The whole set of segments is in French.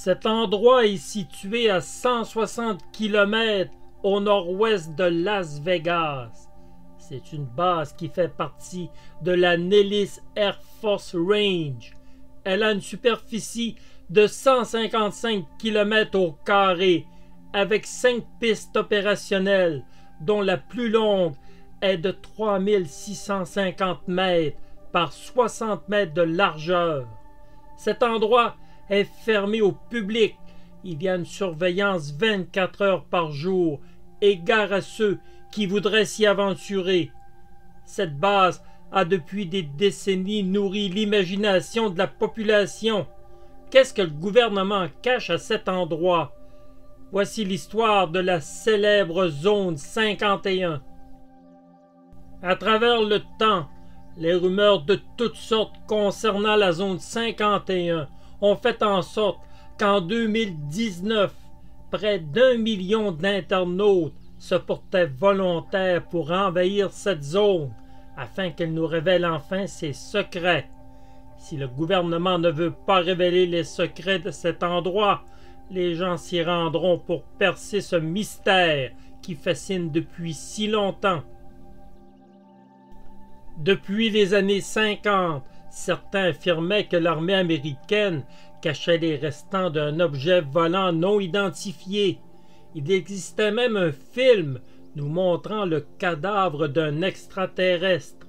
Cet endroit est situé à 160 km au nord-ouest de Las Vegas. C'est une base qui fait partie de la Nellis Air Force Range. Elle a une superficie de 155 km² avec 5 pistes opérationnelles, dont la plus longue est de 3650 mètres par 60 mètres de largeur. Cet endroit est fermé au public. Il y a une surveillance 24 heures par jour, égale à ceux qui voudraient s'y aventurer. Cette base a depuis des décennies nourri l'imagination de la population. Qu'est-ce que le gouvernement cache à cet endroit? Voici l'histoire de la célèbre zone 51. À travers le temps, les rumeurs de toutes sortes concernant la zone 51 ont fait en sorte qu'en 2019, près d'1 million d'internautes se portaient volontaires pour envahir cette zone afin qu'elle nous révèle enfin ses secrets. Si le gouvernement ne veut pas révéler les secrets de cet endroit, les gens s'y rendront pour percer ce mystère qui fascine depuis si longtemps. Depuis les années 50, certains affirmaient que l'armée américaine cachait les restants d'un objet volant non identifié. Il existait même un film nous montrant le cadavre d'un extraterrestre.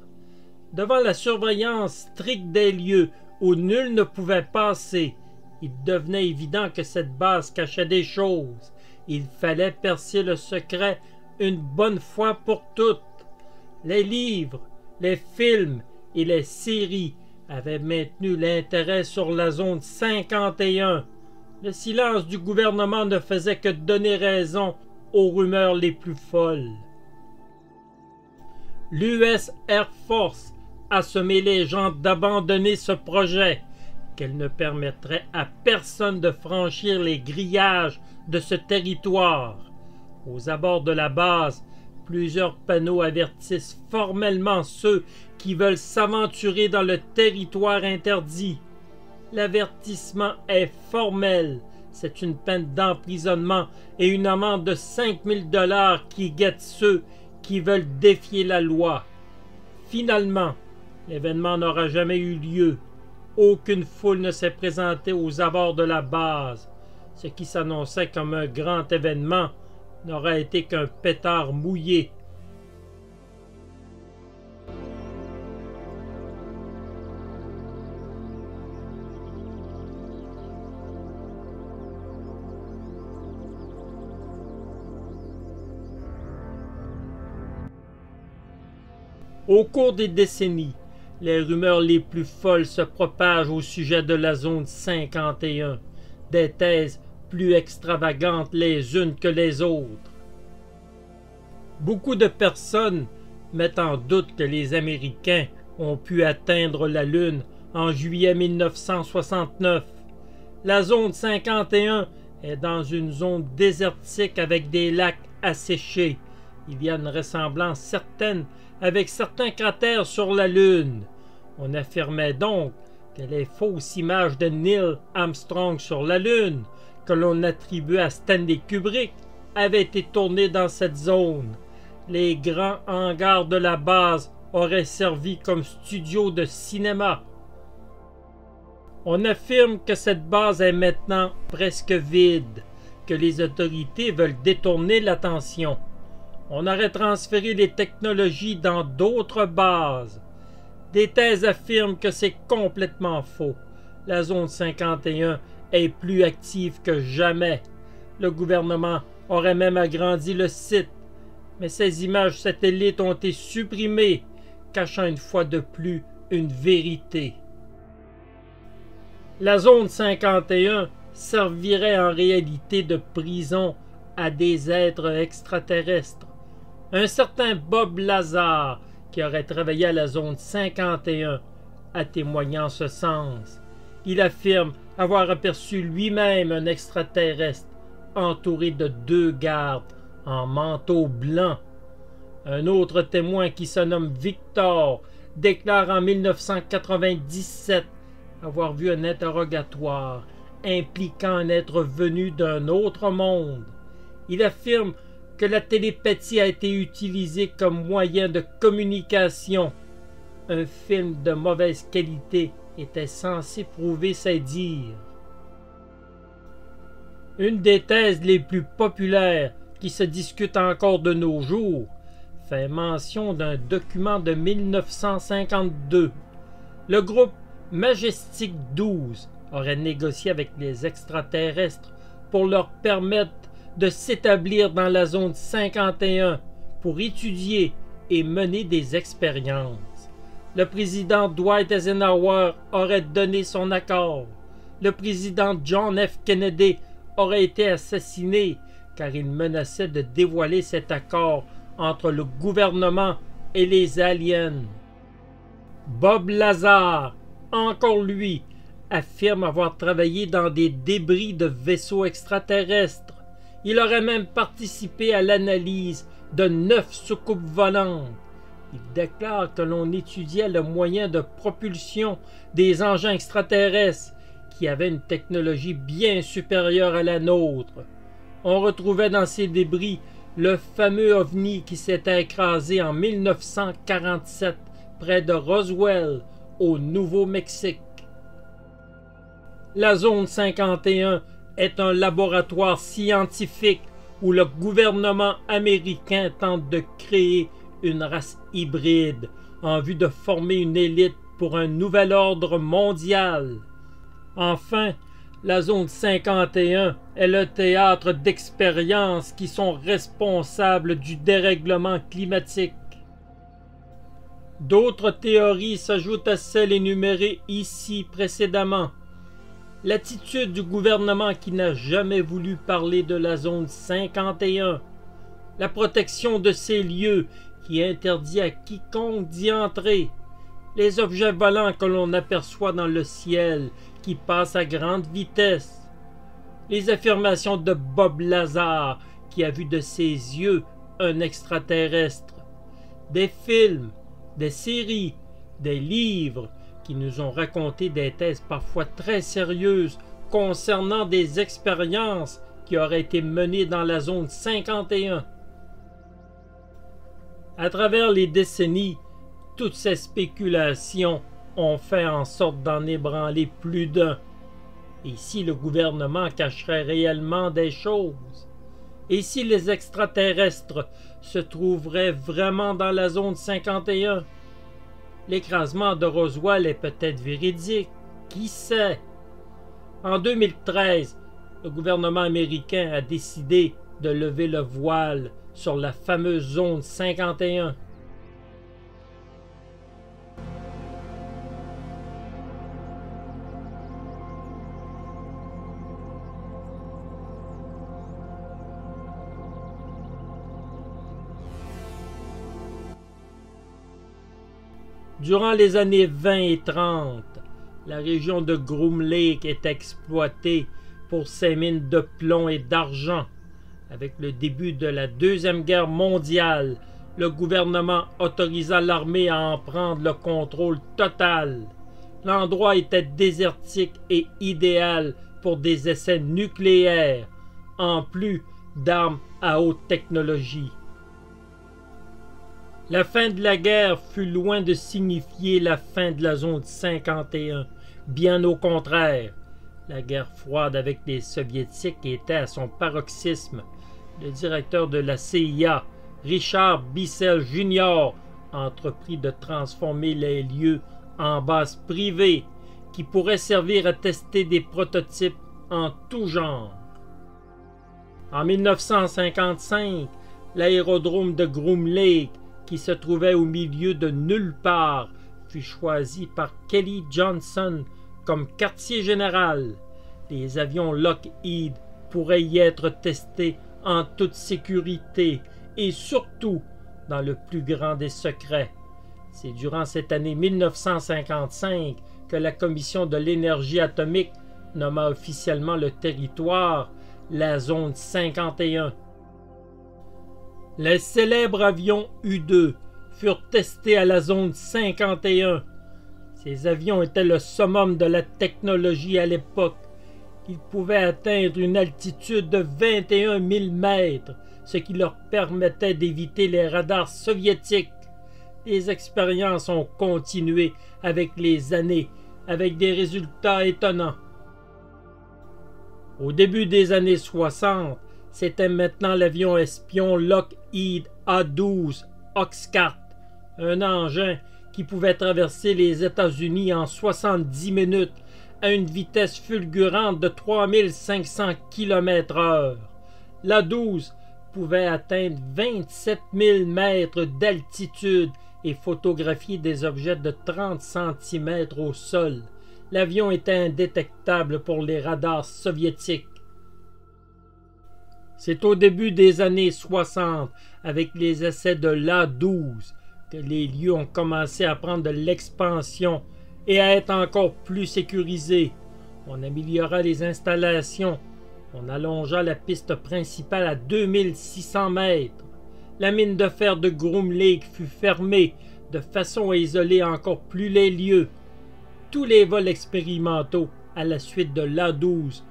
Devant la surveillance stricte des lieux où nul ne pouvait passer, il devenait évident que cette base cachait des choses. Il fallait percer le secret une bonne fois pour toutes. Les livres, les films et les séries avaient maintenu l'intérêt sur la zone 51. Le silence du gouvernement ne faisait que donner raison aux rumeurs les plus folles. L'US Air Force a sommé les gens d'abandonner ce projet, qu'elle ne permettrait à personne de franchir les grillages de ce territoire. Aux abords de la base, plusieurs panneaux avertissent formellement ceux qui veulent s'aventurer dans le territoire interdit. L'avertissement est formel. C'est une peine d'emprisonnement et une amende de 5 000 $ qui guette ceux qui veulent défier la loi. Finalement, l'événement n'aura jamais eu lieu. Aucune foule ne s'est présentée aux abords de la base. Ce qui s'annonçait comme un grand événement n'aura été qu'un pétard mouillé. Au cours des décennies, les rumeurs les plus folles se propagent au sujet de la zone 51, des thèses plus extravagantes les unes que les autres. Beaucoup de personnes mettent en doute que les Américains ont pu atteindre la Lune en juillet 1969. La zone 51 est dans une zone désertique avec des lacs asséchés. Il y a une ressemblance certaine avec certains cratères sur la Lune. On affirmait donc que les fausses images de Neil Armstrong sur la Lune, que l'on attribuait à Stanley Kubrick, avaient été tournées dans cette zone. Les grands hangars de la base auraient servi comme studio de cinéma. On affirme que cette base est maintenant presque vide, que les autorités veulent détourner l'attention. On aurait transféré les technologies dans d'autres bases. Des thèses affirment que c'est complètement faux. La zone 51 est plus active que jamais. Le gouvernement aurait même agrandi le site. Mais ces images satellites ont été supprimées, cachant une fois de plus une vérité. La zone 51 servirait en réalité de prison à des êtres extraterrestres. Un certain Bob Lazar, qui aurait travaillé à la zone 51, a témoigné en ce sens. Il affirme avoir aperçu lui-même un extraterrestre entouré de 2 gardes en manteau blanc. Un autre témoin qui se nomme Victor déclare en 1997 avoir vu un interrogatoire impliquant un être venu d'un autre monde. Il affirme que la télépathie a été utilisée comme moyen de communication. Un film de mauvaise qualité était censé prouver ces dires. Une des thèses les plus populaires qui se discute encore de nos jours fait mention d'un document de 1952. Le groupe Majestic 12 aurait négocié avec les extraterrestres pour leur permettre de s'établir dans la zone 51 pour étudier et mener des expériences. Le président Dwight Eisenhower aurait donné son accord. Le président John F. Kennedy aurait été assassiné car il menaçait de dévoiler cet accord entre le gouvernement et les aliens. Bob Lazar, encore lui, affirme avoir travaillé dans des débris de vaisseaux extraterrestres. Il aurait même participé à l'analyse de 9 soucoupes volantes. Il déclare que l'on étudiait le moyen de propulsion des engins extraterrestres qui avaient une technologie bien supérieure à la nôtre. On retrouvait dans ces débris le fameux ovni qui s'était écrasé en 1947 près de Roswell, au Nouveau-Mexique. La zone 51 est un laboratoire scientifique où le gouvernement américain tente de créer une race hybride en vue de former une élite pour un nouvel ordre mondial. Enfin, la zone 51 est le théâtre d'expériences qui sont responsables du dérèglement climatique. D'autres théories s'ajoutent à celles énumérées ici précédemment. L'attitude du gouvernement qui n'a jamais voulu parler de la zone 51, la protection de ces lieux qui interdit à quiconque d'y entrer, les objets volants que l'on aperçoit dans le ciel qui passent à grande vitesse, les affirmations de Bob Lazar qui a vu de ses yeux un extraterrestre, des films, des séries, des livres qui nous ont raconté des thèses parfois très sérieuses concernant des expériences qui auraient été menées dans la zone 51. À travers les décennies, toutes ces spéculations ont fait en sorte d'en ébranler plus d'un. Et si le gouvernement cacherait réellement des choses? Et si les extraterrestres se trouveraient vraiment dans la zone 51? L'écrasement de Roswell est peut-être véridique, qui sait? En 2013, le gouvernement américain a décidé de lever le voile sur la fameuse zone 51. Durant les années 20 et 30, la région de Groom Lake est exploitée pour ses mines de plomb et d'argent. Avec le début de la Deuxième Guerre mondiale, le gouvernement autorisa l'armée à en prendre le contrôle total. L'endroit était désertique et idéal pour des essais nucléaires, en plus d'armes à haute technologie. La fin de la guerre fut loin de signifier la fin de la zone 51. Bien au contraire, la guerre froide avec les Soviétiques était à son paroxysme. Le directeur de la CIA, Richard Bissell Jr., entreprit de transformer les lieux en bases privées qui pourraient servir à tester des prototypes en tout genre. En 1955, l'aérodrome de Groom Lake, qui se trouvait au milieu de nulle part, fut choisi par Kelly Johnson comme quartier général. Les avions Lockheed pourraient y être testés en toute sécurité et surtout dans le plus grand des secrets. C'est durant cette année 1955 que la Commission de l'énergie atomique nomma officiellement le territoire la zone 51. Les célèbres avions U-2 furent testés à la zone 51. Ces avions étaient le summum de la technologie à l'époque. Ils pouvaient atteindre une altitude de 21 000 mètres, ce qui leur permettait d'éviter les radars soviétiques. Les expériences ont continué avec les années, avec des résultats étonnants. Au début des années 60, c'était maintenant l'avion espion Lockheed A-12 Oxcart, un engin qui pouvait traverser les États-Unis en 70 minutes à une vitesse fulgurante de 3500 km/h. L'A-12 pouvait atteindre 27 000 mètres d'altitude et photographier des objets de 30 cm au sol. L'avion était indétectable pour les radars soviétiques. C'est au début des années 60, avec les essais de l'A-12, que les lieux ont commencé à prendre de l'expansion et à être encore plus sécurisés. On améliora les installations. On allongea la piste principale à 2600 mètres. La mine de fer de Groom Lake fut fermée de façon à isoler encore plus les lieux. Tous les vols expérimentaux à la suite de l'A-12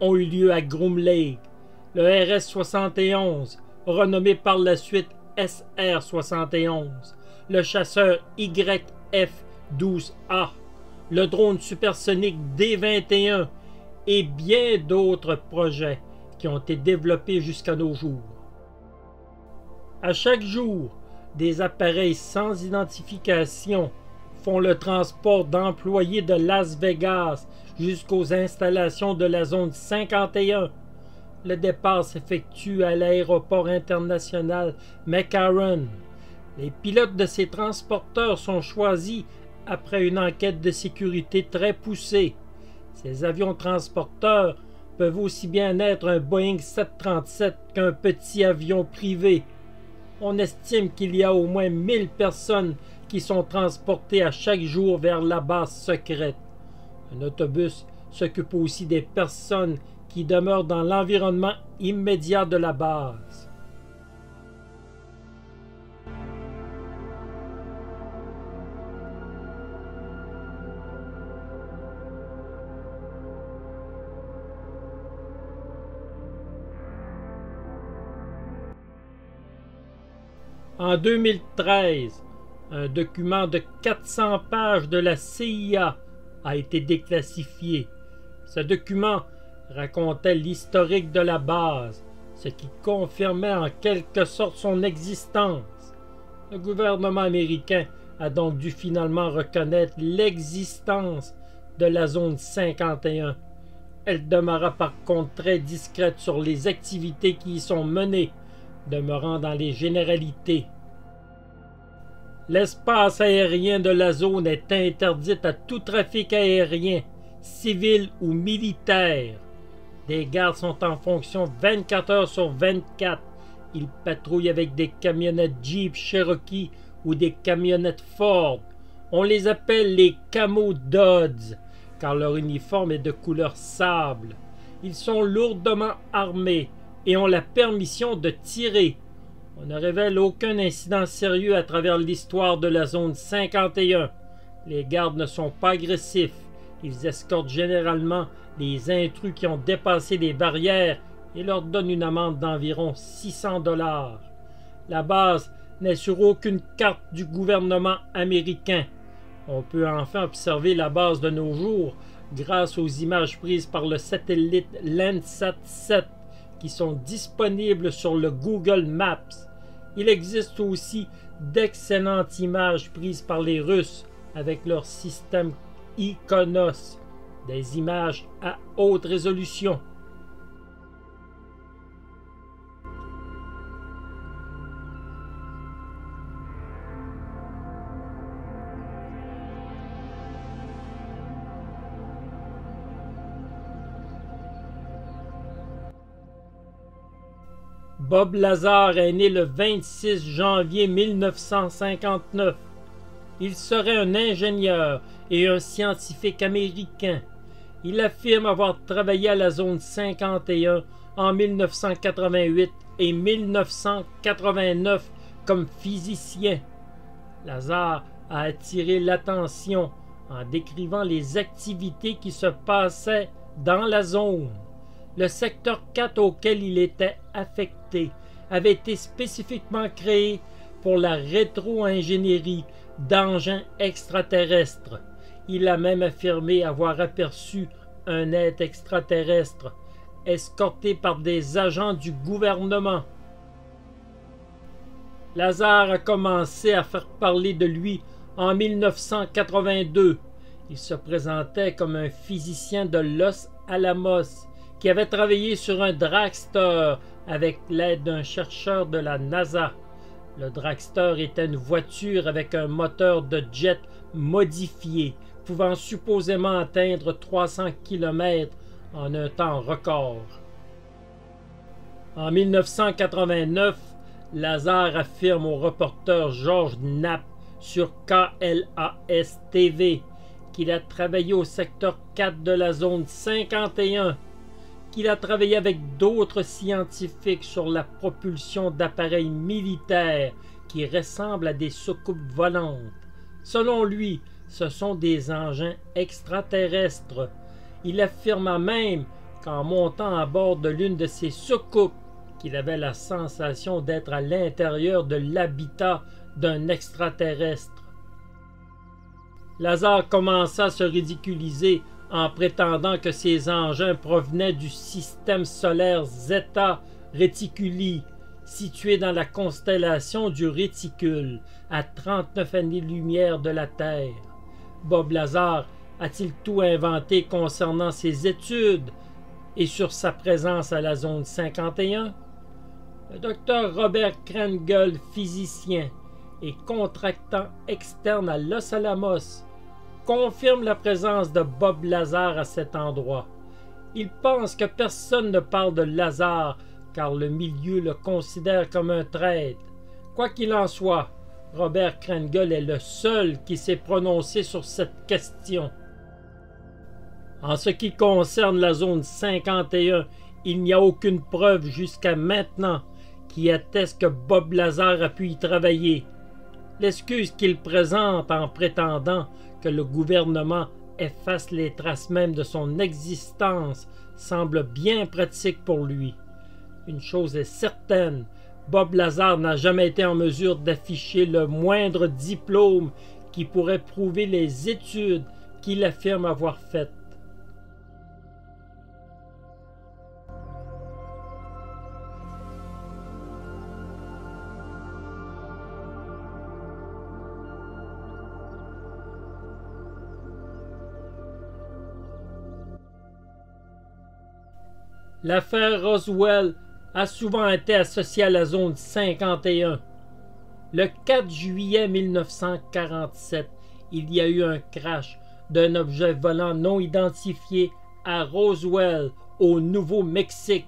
ont eu lieu à Groom Lake. Le RS-71, renommé par la suite SR-71, le chasseur YF-12A, le drone supersonique D-21 et bien d'autres projets qui ont été développés jusqu'à nos jours. À chaque jour, des appareils sans identification font le transport d'employés de Las Vegas jusqu'aux installations de la zone 51. Le départ s'effectue à l'aéroport international McCarran. Les pilotes de ces transporteurs sont choisis après une enquête de sécurité très poussée. Ces avions transporteurs peuvent aussi bien être un Boeing 737 qu'un petit avion privé. On estime qu'il y a au moins 1000 personnes qui sont transportées à chaque jour vers la base secrète. Un autobus s'occupe aussi des personnes qui demeurent dans l'environnement immédiat de la base. En 2013, un document de 400 pages de la CIA a été déclassifié. Ce document racontait l'historique de la base, ce qui confirmait en quelque sorte son existence. Le gouvernement américain a donc dû finalement reconnaître l'existence de la zone 51. Elle demeura par contre très discrète sur les activités qui y sont menées, demeurant dans les généralités. L'espace aérien de la zone est interdit à tout trafic aérien, civil ou militaire. Des gardes sont en fonction 24 heures sur 24. Ils patrouillent avec des camionnettes Jeep Cherokee ou des camionnettes Ford. On les appelle les Camo Dodds, car leur uniforme est de couleur sable. Ils sont lourdement armés et ont la permission de tirer. On ne révèle aucun incident sérieux à travers l'histoire de la zone 51. Les gardes ne sont pas agressifs. Ils escortent généralement les intrus qui ont dépassé les barrières et leur donnent une amende d'environ 600 $. La base n'est sur aucune carte du gouvernement américain. On peut enfin observer la base de nos jours grâce aux images prises par le satellite Landsat 7 qui sont disponibles sur le Google Maps. Il existe aussi d'excellentes images prises par les Russes avec leur système Ikonos, des images à haute résolution. Bob Lazar est né le 26 janvier 1959. Il serait un ingénieur et un scientifique américain. Il affirme avoir travaillé à la zone 51 en 1988 et 1989 comme physicien. Lazar a attiré l'attention en décrivant les activités qui se passaient dans la zone. Le secteur 4 auquel il était affecté avait été spécifiquement créé pour la rétro-ingénierie d'engins extraterrestres. Il a même affirmé avoir aperçu un être extraterrestre escorté par des agents du gouvernement. Lazar a commencé à faire parler de lui en 1982. Il se présentait comme un physicien de Los Alamos qui avait travaillé sur un dragster avec l'aide d'un chercheur de la NASA. Le dragster était une voiture avec un moteur de jet modifié, pouvant supposément atteindre 300 km en un temps record. En 1989, Lazar affirme au reporter George Knapp sur KLAS-TV qu'il a travaillé au secteur 4 de la zone 51, qu'il a travaillé avec d'autres scientifiques sur la propulsion d'appareils militaires qui ressemblent à des soucoupes volantes. Selon lui, ce sont des engins extraterrestres. Il affirma même qu'en montant à bord de l'une de ces soucoupes, qu'il avait la sensation d'être à l'intérieur de l'habitat d'un extraterrestre. Lazar commença à se ridiculiser en prétendant que ces engins provenaient du système solaire Zeta Reticuli, situé dans la constellation du Réticule, à 39 années-lumière de la Terre. Bob Lazar a-t-il tout inventé concernant ses études et sur sa présence à la zone 51? Le docteur Robert Krengel, physicien et contractant externe à Los Alamos, confirme la présence de Bob Lazar à cet endroit. Il pense que personne ne parle de Lazar car le milieu le considère comme un traître. Quoi qu'il en soit, Robert Krengel est le seul qui s'est prononcé sur cette question. En ce qui concerne la zone 51, il n'y a aucune preuve jusqu'à maintenant qui atteste que Bob Lazar a pu y travailler. L'excuse qu'il présente en prétendant que le gouvernement efface les traces même de son existence semble bien pratique pour lui. Une chose est certaine, Bob Lazar n'a jamais été en mesure d'afficher le moindre diplôme qui pourrait prouver les études qu'il affirme avoir faites. L'affaire Roswell a souvent été associée à la zone 51. Le 4 juillet 1947, il y a eu un crash d'un objet volant non identifié à Roswell, au Nouveau-Mexique.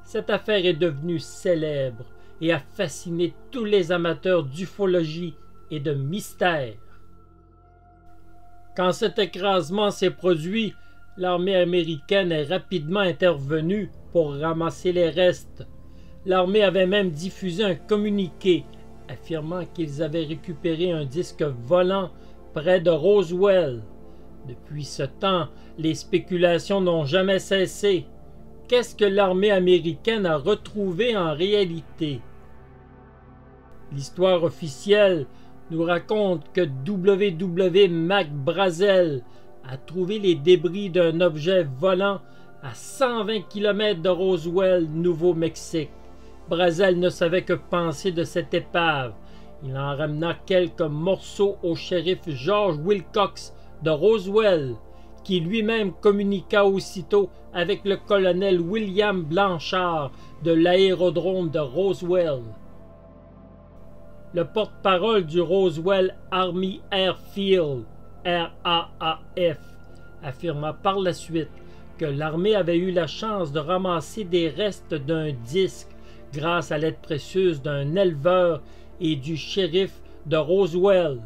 Cette affaire est devenue célèbre et a fasciné tous les amateurs d'ufologie et de mystère. Quand cet écrasement s'est produit, l'armée américaine est rapidement intervenue pour ramasser les restes. L'armée avait même diffusé un communiqué affirmant qu'ils avaient récupéré un disque volant près de Roswell. Depuis ce temps, les spéculations n'ont jamais cessé. Qu'est-ce que l'armée américaine a retrouvé en réalité? L'histoire officielle nous raconte que W. McBrazel a trouvé les débris d'un objet volant à 120 km de Roswell, Nouveau-Mexique. Brazel ne savait que penser de cette épave. Il en ramena quelques morceaux au shérif George Wilcox de Roswell, qui lui-même communiqua aussitôt avec le colonel William Blanchard de l'aérodrome de Roswell. Le porte-parole du Roswell Army Airfield, RAAF, affirma par la suite que l'armée avait eu la chance de ramasser des restes d'un disque grâce à l'aide précieuse d'un éleveur et du shérif de Roswell.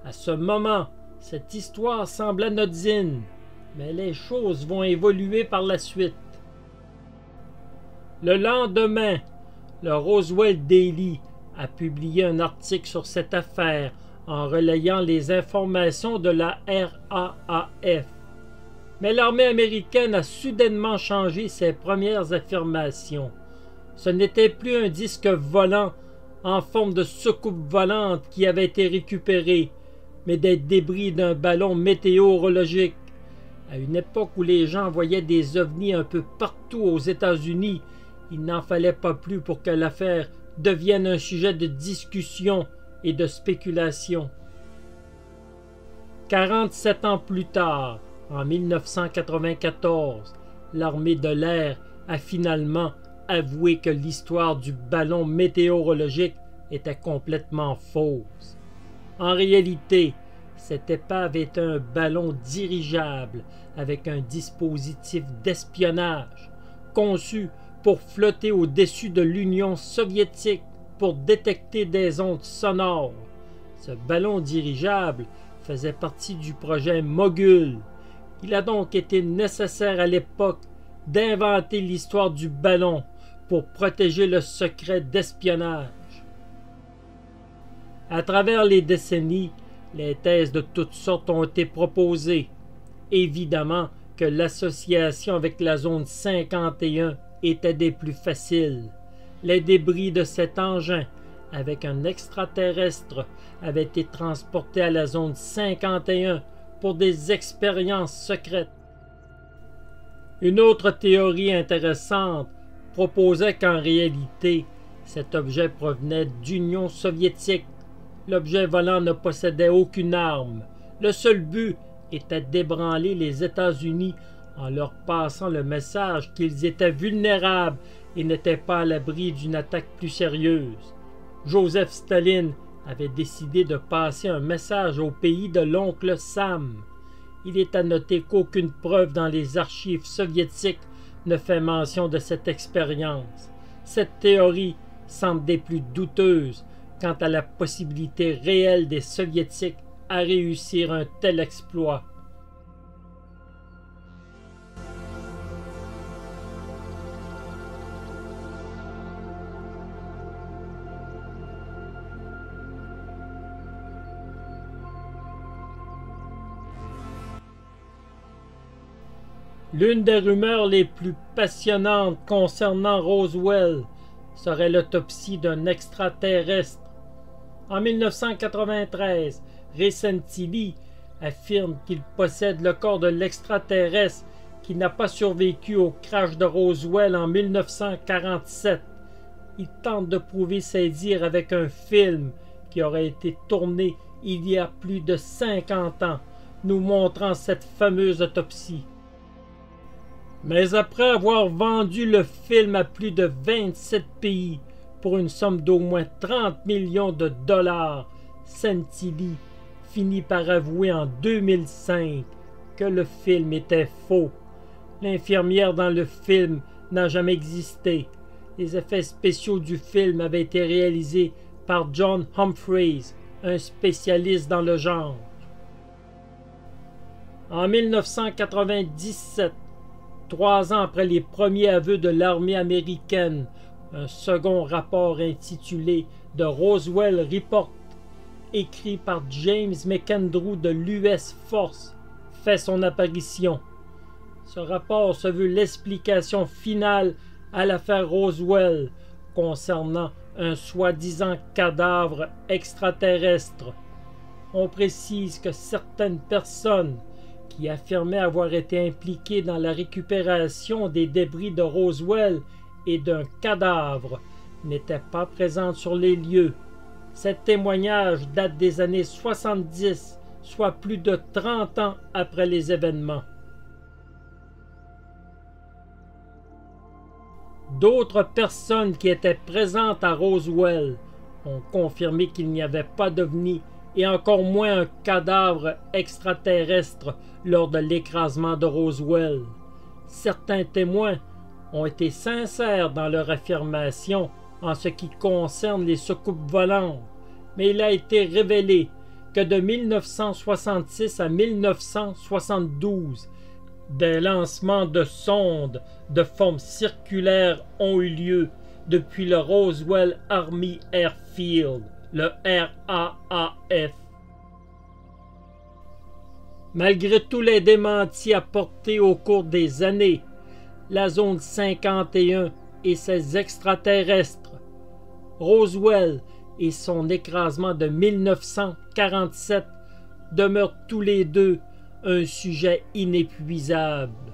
À ce moment, cette histoire semble anodine, mais les choses vont évoluer par la suite. Le lendemain, le Roswell Daily a publié un article sur cette affaire en relayant les informations de la RAAF. Mais l'armée américaine a soudainement changé ses premières affirmations. Ce n'était plus un disque volant en forme de soucoupe volante qui avait été récupéré, mais des débris d'un ballon météorologique. À une époque où les gens voyaient des ovnis un peu partout aux États-Unis, il n'en fallait pas plus pour que l'affaire devienne un sujet de discussion et de spéculation. 47 ans plus tard, en 1994, l'armée de l'air a finalement avoué que l'histoire du ballon météorologique était complètement fausse. En réalité, cette épave était un ballon dirigeable avec un dispositif d'espionnage conçu pour flotter au-dessus de l'Union soviétique pour détecter des ondes sonores. Ce ballon dirigeable faisait partie du projet Mogul. Il a donc été nécessaire à l'époque d'inventer l'histoire du ballon pour protéger le secret d'espionnage. À travers les décennies, les thèses de toutes sortes ont été proposées. Évidemment que l'association avec la zone 51 était des plus faciles. Les débris de cet engin avec un extraterrestre avaient été transportés à la zone 51 pour des expériences secrètes. Une autre théorie intéressante proposait qu'en réalité, cet objet provenait d'Union soviétique. L'objet volant ne possédait aucune arme. Le seul but était d'ébranler les États-Unis en leur passant le message qu'ils étaient vulnérables et n'étaient pas à l'abri d'une attaque plus sérieuse. Joseph Staline avait décidé de passer un message au pays de l'oncle Sam. Il est à noter qu'aucune preuve dans les archives soviétiques ne fait mention de cette expérience. Cette théorie semble des plus douteuses quant à la possibilité réelle des Soviétiques à réussir un tel exploit. L'une des rumeurs les plus passionnantes concernant Roswell serait l'autopsie d'un extraterrestre. En 1993, Ray Santilli affirme qu'il possède le corps de l'extraterrestre qui n'a pas survécu au crash de Roswell en 1947. Il tente de prouver ses dires avec un film qui aurait été tourné il y a plus de 50 ans, nous montrant cette fameuse autopsie. Mais après avoir vendu le film à plus de 27 pays pour une somme d'au moins 30 millions de dollars, Santilli finit par avouer en 2005 que le film était faux. L'infirmière dans le film n'a jamais existé. Les effets spéciaux du film avaient été réalisés par John Humphreys, un spécialiste dans le genre. En 1997, 3 ans après les premiers aveux de l'armée américaine, un second rapport intitulé The Roswell Report, écrit par James McAndrew de l'US Force, fait son apparition. Ce rapport se veut l'explication finale à l'affaire Roswell concernant un soi-disant cadavre extraterrestre. On précise que certaines personnes qui affirmaient avoir été impliquées dans la récupération des débris de Roswell et d'un cadavre n'étaient pas présentes sur les lieux. Ces témoignages datent des années 70, soit plus de 30 ans après les événements. D'autres personnes qui étaient présentes à Roswell ont confirmé qu'il n'y avait pas d'ovni et encore moins un cadavre extraterrestre lors de l'écrasement de Roswell. Certains témoins ont été sincères dans leur affirmation en ce qui concerne les soucoupes volantes, mais il a été révélé que de 1966 à 1972, des lancements de sondes de forme circulaire ont eu lieu depuis le Roswell Army Airfield, le RAAF. Malgré tous les démentis apportés au cours des années, la zone 51 et ses extraterrestres, Roswell et son écrasement de 1947 demeurent tous les deux un sujet inépuisable.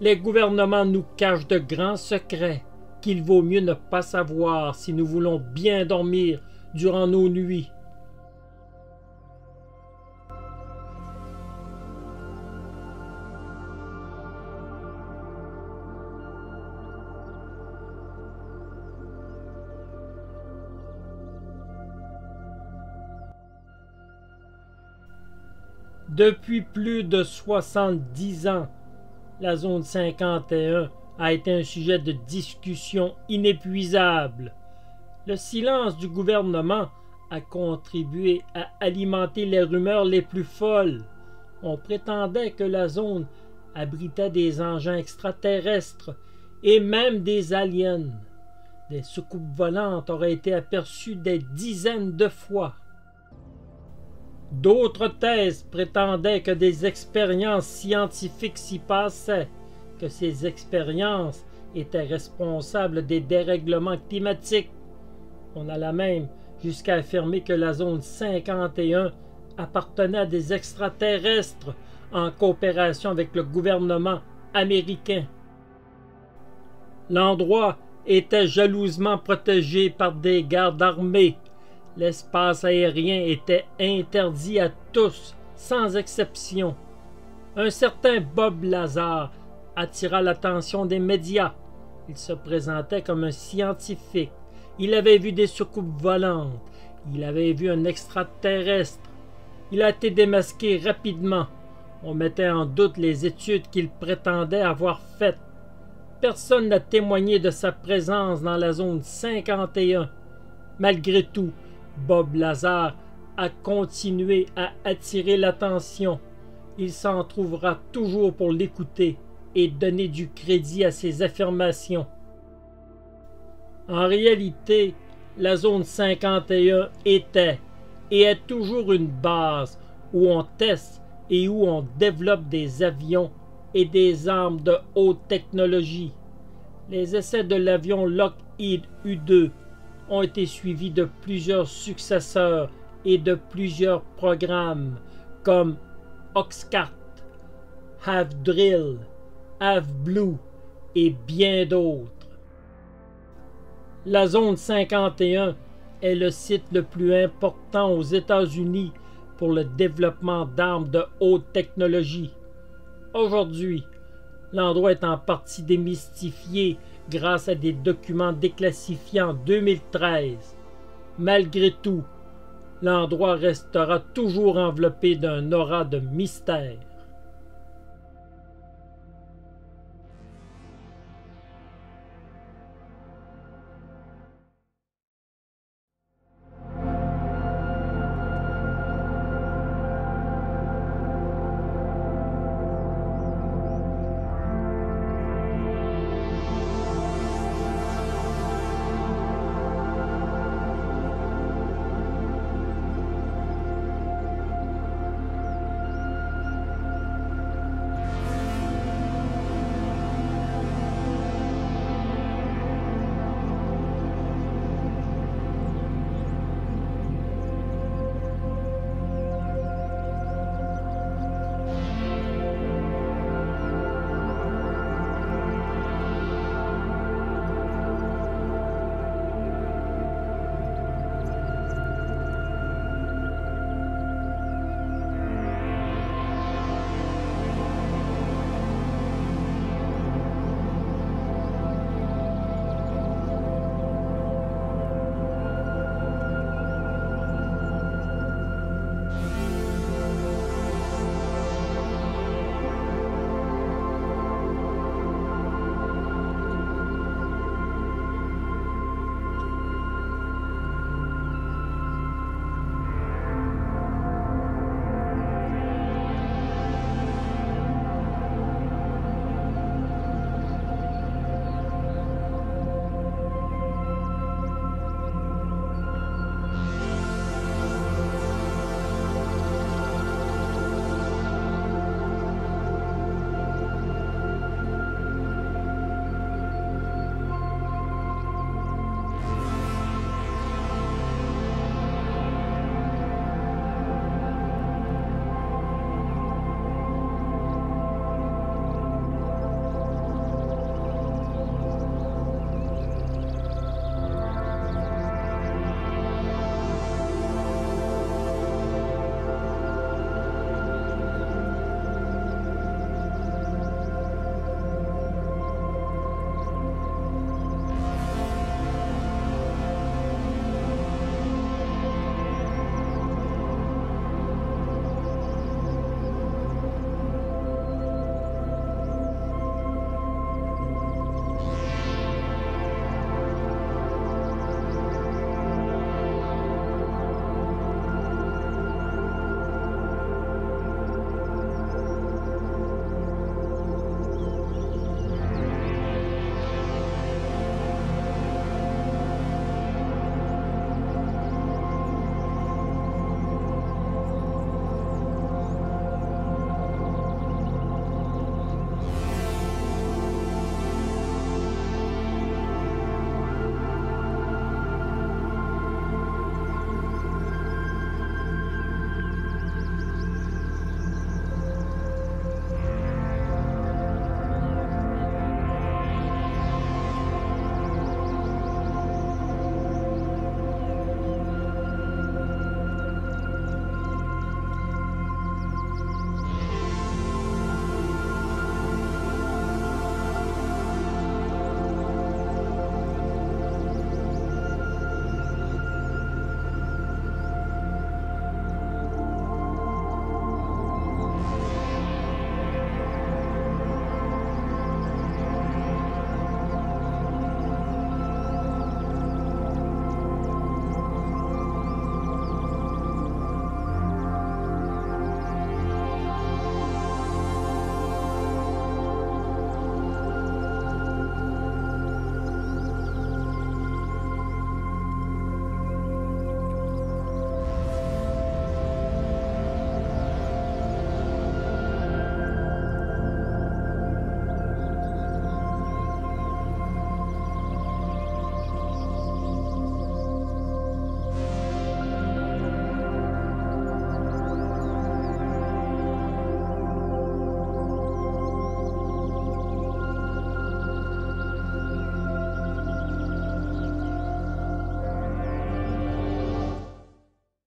Les gouvernements nous cachent de grands secrets qu'il vaut mieux ne pas savoir si nous voulons bien dormir durant nos nuits. Depuis plus de 70 ans, la zone 51 a été un sujet de discussion inépuisable. Le silence du gouvernement a contribué à alimenter les rumeurs les plus folles. On prétendait que la zone abritait des engins extraterrestres et même des aliens. Des soucoupes volantes auraient été aperçues des dizaines de fois. D'autres thèses prétendaient que des expériences scientifiques s'y passaient, que ces expériences étaient responsables des dérèglements climatiques. On alla même jusqu'à affirmer que la zone 51 appartenait à des extraterrestres en coopération avec le gouvernement américain. L'endroit était jalousement protégé par des gardes armés. L'espace aérien était interdit à tous, sans exception. Un certain Bob Lazar attira l'attention des médias. Il se présentait comme un scientifique. Il avait vu des soucoupes volantes. Il avait vu un extraterrestre. Il a été démasqué rapidement. On mettait en doute les études qu'il prétendait avoir faites. Personne n'a témoigné de sa présence dans la zone 51. Malgré tout, Bob Lazar a continué à attirer l'attention. Il s'en trouvera toujours pour l'écouter et donner du crédit à ses affirmations. En réalité, la zone 51 était et est toujours une base où on teste et où on développe des avions et des armes de haute technologie. Les essais de l'avion Lockheed U-2 ont été suivis de plusieurs successeurs et de plusieurs programmes comme Oxcart, Half Drill, Half Blue et bien d'autres. La zone 51 est le site le plus important aux États-Unis pour le développement d'armes de haute technologie. Aujourd'hui, l'endroit est en partie démystifié grâce à des documents déclassifiés en 2013. Malgré tout, l'endroit restera toujours enveloppé d'un aura de mystère.